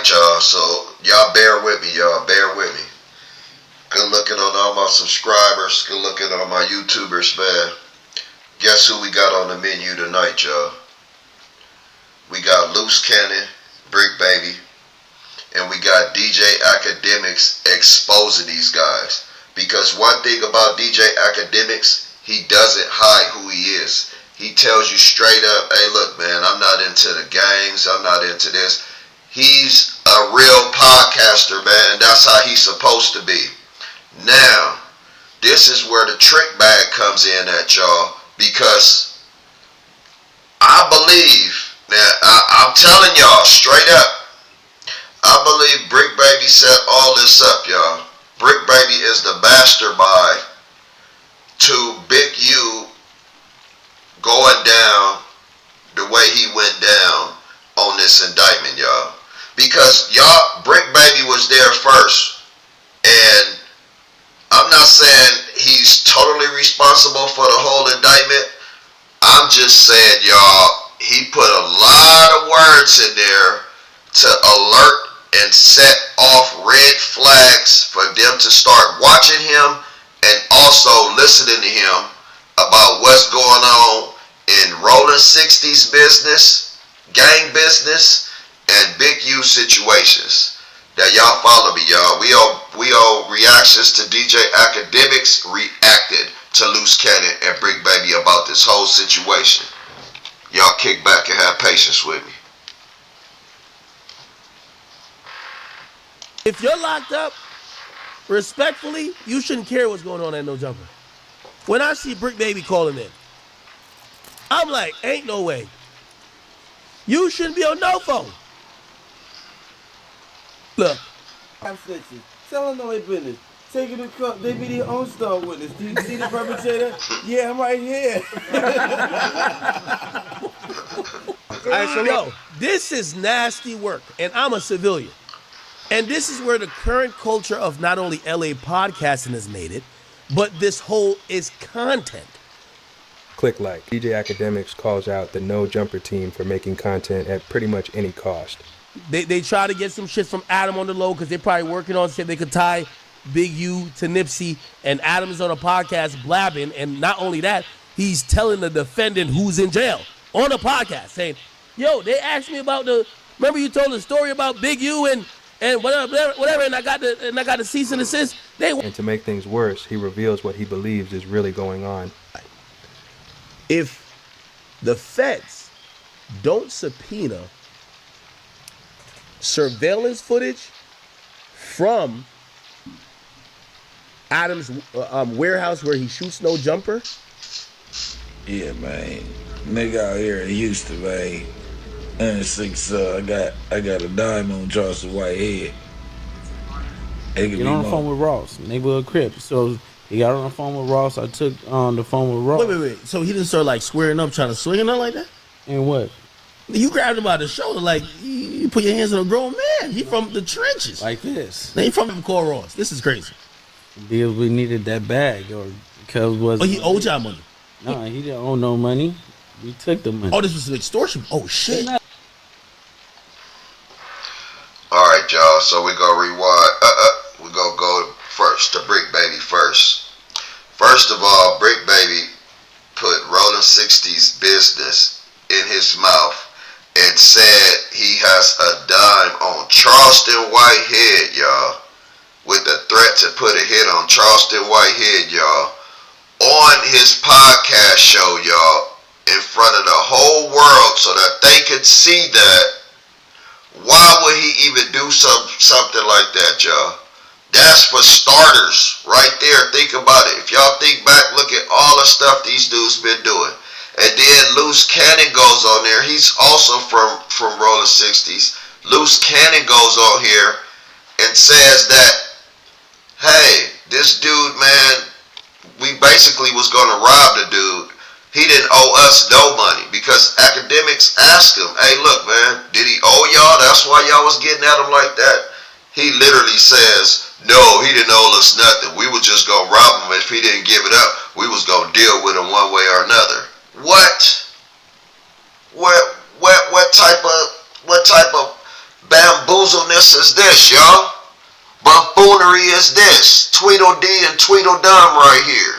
tonight, y'all. So y'all bear with me, y'all. Bear with me. Good looking on all my subscribers. Good looking on my YouTubers, man. Guess who we got on the menu tonight, y'all? We got Luce Cannon, Brick Baby, and we got DJ Akademiks exposing these guys. Because one thing about DJ Akademiks, he doesn't hide who he is. He tells you straight up, hey, look, man, I'm not into the gangs. I'm not into this. He's a real podcaster, man, and that's how he's supposed to be. Now, this is where the trick bag comes in at y'all, because I believe, now I'm telling y'all straight up, I believe Brick Baby set all this up, y'all. Brick Baby is the mastermind to Big U going down the way he went down on this indictment, y'all. Because y'all, Brick Baby was there first, and I'm not saying he's totally responsible for the whole indictment. I'm just saying, y'all, he put a lot of words in there to alert and set off red flags for them to start watching him and also listening to him about what's going on in Rolling 60s business, gang business, and Big U situations. That y'all follow me, y'all. We owe reactions to DJ Akademiks reacted to Luce Cannon and Brick Baby about this whole situation. Y'all kick back and have patience with me. If you're locked up, respectfully, you shouldn't care what's going on at No Jumper. When I see Brick Baby calling in, I'm like, ain't no way. You shouldn't be on no phone. Look. I'm snitching. Tell them no business. Take it to court. They be their own star witness. Do you see the perpetrator? Yeah, I'm right here. So yo, this is nasty work, and I'm a civilian. And this is where the current culture of not only LA podcasting has made it, but this whole is content. Click like. DJ Akademiks calls out the No Jumper team for making content at pretty much any cost. They try to get some shit from Adam on the low because they're probably working on shit they could tie Big U to Nipsey, and Adam's on a podcast blabbing, and not only that, he's telling the defendant who's in jail on a podcast saying, yo, they asked me about remember you told the story about Big U and whatever, and I got the cease and desist. And to make things worse, he reveals what he believes is really going on. If the feds don't subpoena surveillance footage from Adam's warehouse where he shoots No Jumper. Yeah, man. Nigga out here in Houston, man. And I got a dime on Charleston Whitehead. Get on the phone with Ross, neighborhood Crip. So he got on the phone with Ross. I took on the phone with Ross. Wait. So he didn't start like squaring up, trying to swing or nothing like that? And what? You grabbed him by the shoulder like you put your hands on a grown man. He from the trenches. Like this. He from McCall Ross. This is crazy. Because we needed that bag, or because he owed y'all money. No, he didn't owe no money. We took the money. Oh, this was an extortion. Oh shit. Alright, y'all, so we're gonna rewind. We're gonna go first to Brick Baby first. First of all, Brick Baby put Rolling 60s business in his mouth and said he has a dime on Charleston Whitehead, y'all, with the threat to put a hit on Charleston Whitehead, y'all, on his podcast show, y'all, in front of the whole world so that they could see that. Why would he even do something like that, y'all? That's for starters, right there. Think about it. If y'all think back, look at all the stuff these dudes been doing. And then Luce Cannon goes on there. He's also from Rolling 60s. Luce Cannon goes on here and says that, hey, this dude, man, we basically was going to rob the dude. He didn't owe us no money because Akademiks asked him, hey, look, man, did he owe y'all? That's why y'all was getting at him like that. He literally says, no, he didn't owe us nothing. We were just going to rob him. If he didn't give it up, we was going to deal with him one way or another. What? What type of bamboozleness foolishness is this, y'all? Buffoonery is this. Tweedledee and Tweedledum right here.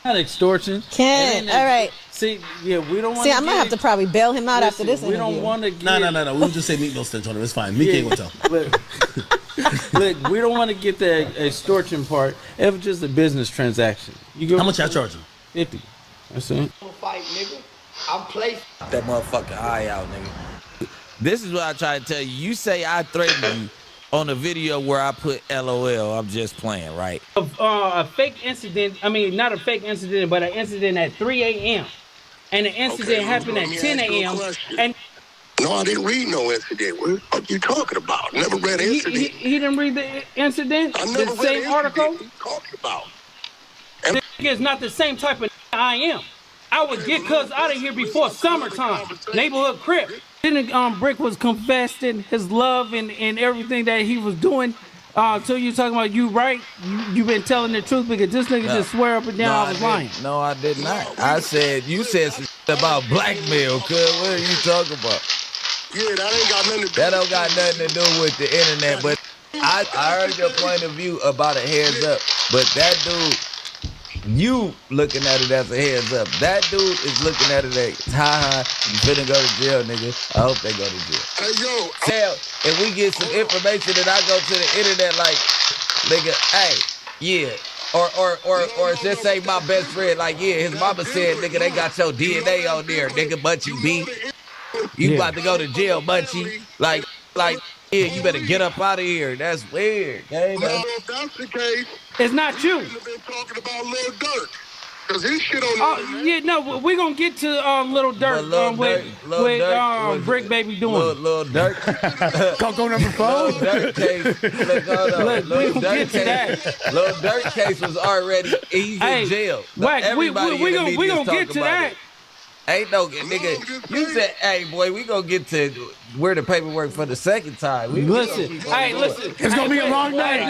Not extortion. Ken, all right. See, yeah, we don't want. See, I'm gonna have to probably bail him out after this We interview. don't want to. No. We'll just say meat no stench on him. It's fine. Meek ain't gonna tell. Look, we don't want to get the extortion part. It was just a business transaction. How much y'all charging? 50. That's it. Fight, nigga. I'm placed. That motherfucking eye out, nigga. This is what I try to tell you. You say I threatened you on a video where I put LOL. I'm just playing, right? A fake incident. I mean, not a fake incident, but an incident at 3 a.m. And the incident happened at 10 a.m. And no, I didn't read no incident. What are you talking about? Never read an incident. He didn't read the incident? I never the read same an article? What are you talking about? This is not the same type of I am. I would get cuz out of here before summertime. Neighborhood crib. Then Brick was confessing his love and everything that he was doing. So you talking about you right? You been telling the truth because this nigga just swear up and down I was lying. No, I did not. I said you said some about blackmail, cuz. What are you talking about? Yeah, that ain't got nothing to do. That don't got nothing to do with the internet, but I heard your point of view about a heads up. But that dude, you looking at it as a heads up. That dude is looking at it as, ha, you finna go to jail, nigga. I hope they go to jail. Hey, yo. Tell, if we get some information and I go to the internet like, nigga, hey, yeah. Or just say my best friend, like, yeah, his mama said, nigga, they got your DNA on there, nigga, Munchie B. You about to go to jail, Munchie. Like, yeah, you better get up out of here. That's weird. Okay? No, if that's the case, it's not you. You've been talking about Lil Durk. Because his shit on yeah, no, we're going to get to Lil Durk with Brick Baby doing. Lil Durk. Coco number 4? Lil Durk case. Look, hold on. Lil Durk case was already, he's in jail. We're going to get to that. Ain't no nigga. You said, "Hey boy, we gonna get to where the paperwork for the second time." Listen, it's gonna be a long night.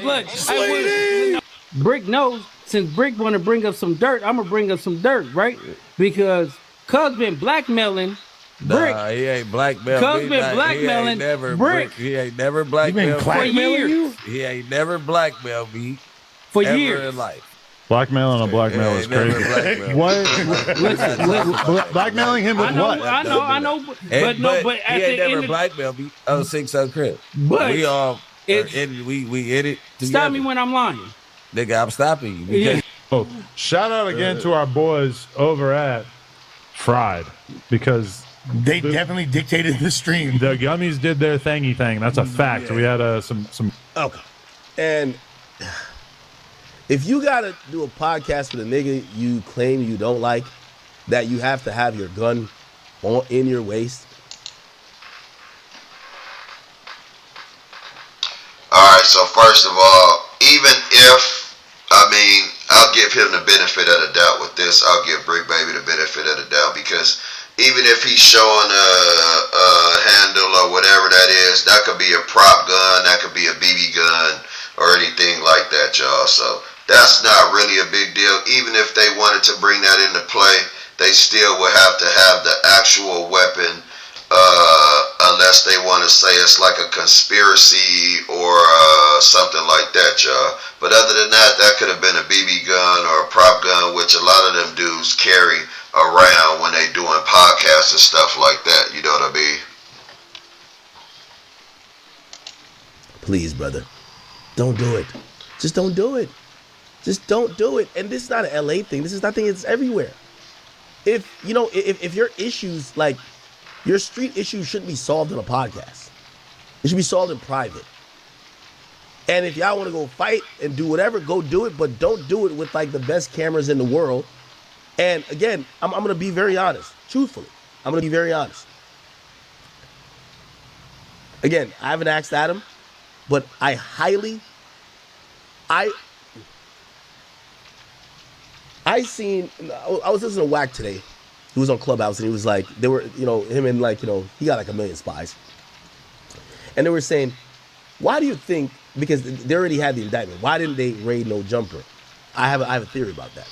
Look, sweetie. Brick knows. Since Brick want to bring up some dirt, I'm gonna bring up some dirt, right? Because Cuz been blackmailing Brick. Nah, he ain't blackmailing. Cuz been blackmailing Brick. He ain't never blackmailed for years. He ain't never blackmailed me for ever years in life. Blackmailing a blackmail is crazy. What? Blackmailing him with what? I know, but he ain't never blackmailed me. 06 crib. But we all we in it together. Stop me when I'm lying. Nigga, I'm stopping you. Because shout out again to our boys over at Fried because they definitely dictated the stream. The Gummies did their thingy thing. That's a fact. We had some. Okay, and. If you gotta do a podcast with a nigga you claim you don't like, that you have to have your gun in your waist. Alright, so first of all, even if, I'll give him the benefit of the doubt with this. I'll give Brick Baby the benefit of the doubt because even if he's showing a handle or whatever that is, that could be a prop gun, that could be a BB gun or anything like that, y'all. So that's not really a big deal. Even if they wanted to bring that into play, they still would have to have the actual weapon, unless they want to say it's like a conspiracy or something like that, y'all. But other than that, that could have been a BB gun or a prop gun, which a lot of them dudes carry around when they doing podcasts and stuff like that. You know what I mean? Please, brother, don't do it. Just don't do it. Just don't do it. And this is not an LA thing. This is nothing. It's everywhere. If your issues, like your street issues, shouldn't be solved on a podcast. It should be solved in private. And if y'all want to go fight and do whatever, go do it. But don't do it with like the best cameras in the world. And again, I'm going to be very honest. Truthfully, I'm going to be very honest. Again, I haven't asked Adam, but I was listening to Wack today. He was on Clubhouse and he was like, they were, him and he got like 1 million spies. And they were saying, why do you think, because they already had the indictment, why didn't they raid No Jumper? I have a theory about that.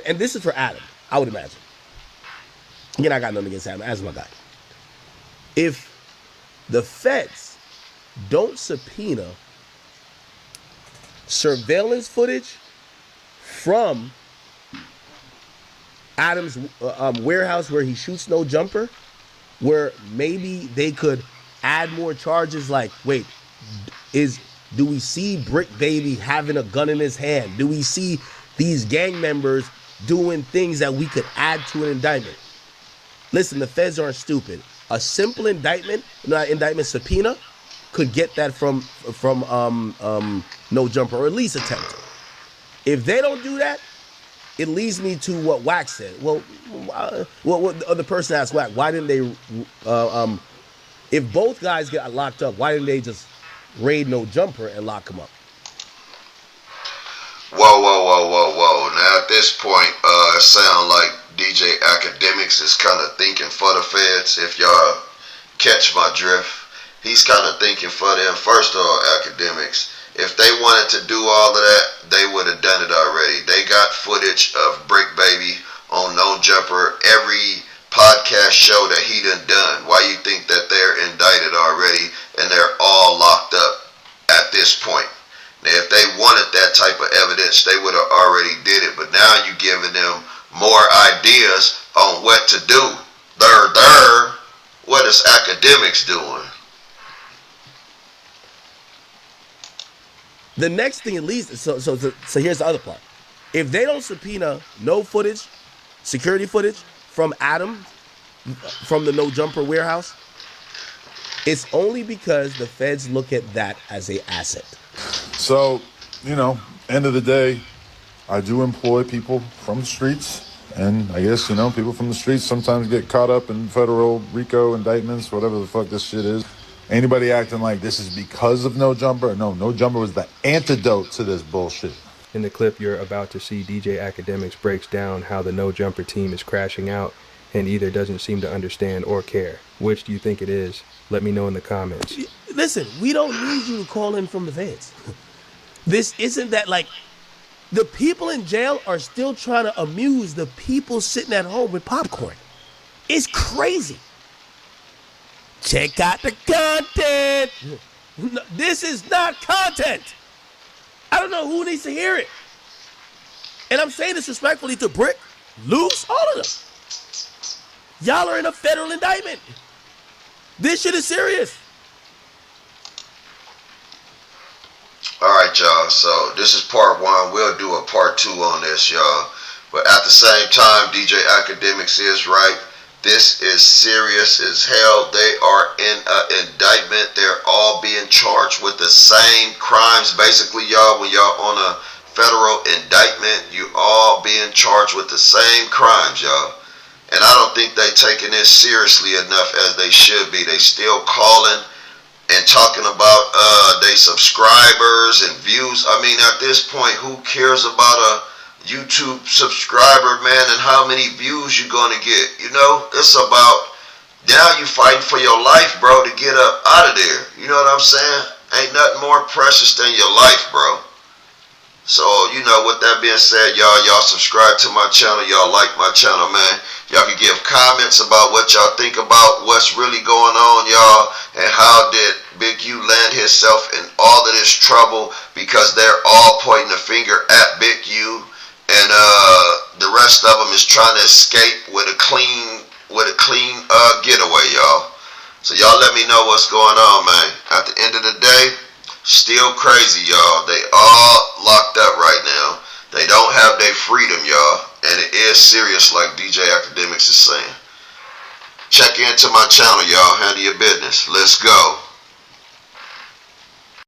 And this is for Adam, I would imagine. Again, I got nothing against Adam. That's my guy. If the feds don't subpoena surveillance footage from Adam's warehouse where he shoots no jumper, where maybe they could add more charges like, wait, do we see Brick Baby having a gun in his hand? Do we see these gang members doing things that we could add to an indictment? Listen, the feds aren't stupid. A simple indictment subpoena could get that from no jumper, or at least attempt it. If they don't do that, it leads me to what Wack said. Well, what the other person asked Wack, why didn't they, if both guys get locked up, why didn't they just raid no jumper and lock him up? Whoa. Now, at this point, it sounds like DJ Akademiks is kind of thinking for the feds. If y'all catch my drift, he's kind of thinking for them. First of all, Akademiks, if they wanted to do all of that, they would have done it already. They got footage of Brick Baby on No Jumper, every podcast show that he done. Why you think that they're indicted already and they're all locked up at this point? Now, if they wanted that type of evidence, they would have already did it. But now you're giving them more ideas on what to do. What is Akademiks doing? The next thing, at least, so here's the other part. If they don't subpoena no footage, security footage from Adam, from the No Jumper warehouse, it's only because the feds look at that as a asset. So, end of the day, I do employ people from the streets. And I guess, people from the streets sometimes get caught up in federal RICO indictments, whatever the fuck this shit is. Anybody acting like this is because of No Jumper? No, No Jumper was the antidote to this bullshit. In the clip you're about to see, DJ Akademiks breaks down how the No Jumper team is crashing out and either doesn't seem to understand or care. Which do you think it is? Let me know in the comments. Listen, we don't need you to call in from the feds. This isn't that, like, the people in jail are still trying to amuse the people sitting at home with popcorn. It's crazy. Check out the content. No, this is not content. I don't know who needs to hear it. And I'm saying this respectfully to Brick, Luce, all of them. Y'all are in a federal indictment. This shit is serious. All right, y'all. So this is part 1. We'll do a part 2 on this, y'all. But at the same time, DJ Akademiks is right. This is serious as hell. They are in an indictment. They're all being charged with the same crimes. Basically, y'all, when y'all on a federal indictment, you all being charged with the same crimes, y'all. And I don't think they taking this seriously enough as they should be. They still calling and talking about they subscribers and views. I mean, at this point, who cares about a YouTube subscriber, man, and how many views you're gonna get? It's about now you fighting for your life, bro, to get up out of there. You know what I'm saying? Ain't nothing more precious than your life, bro. So, with that being said, y'all subscribe to my channel. Y'all like my channel, man. Y'all can give comments about what y'all think about what's really going on, y'all, and how did Big U land himself in all of this trouble, because they're all pointing a finger at Big U, and the rest of them is trying to escape with a clean getaway, y'all. So y'all let me know what's going on, man. At the end of the day, still crazy, y'all. They all locked up right now. They don't have their freedom, y'all. And it is serious, like DJ Akademiks is saying. Check into my channel, y'all. Handle your business. Let's go.